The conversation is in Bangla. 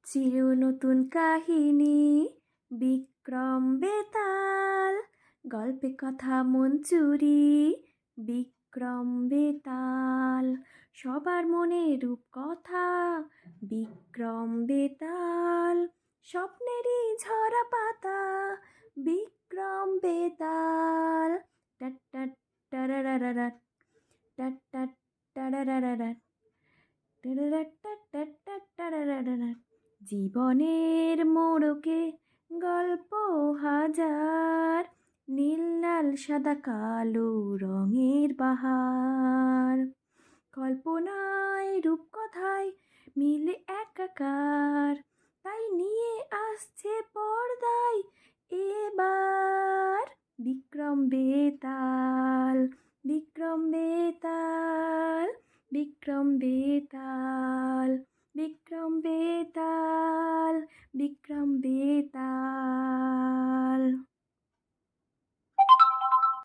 চির নতুন কাহিনী বিক্রম বেতাল, গল্পে কথা মন চুরি বিক্রম বেতাল, সবার মনে রূপকথা বিক্রম বেতাল, স্বপ্নেরই ঝরা পাতা বিক্রম বেতাল। টাট টাট টারারারারাট, টাট টাট টারারারারাট, জীবনের মোড়কে গল্প হাজার, নীল লাল সাদা কালো রঙের বাহার, কল্পনায় রূপকথায় মিলে একাকার, তাই নিয়ে আসছে পর্দায় এবার বিক্রম বেতাল, বিক্রম বেতাল, বিক্রম বেতাল।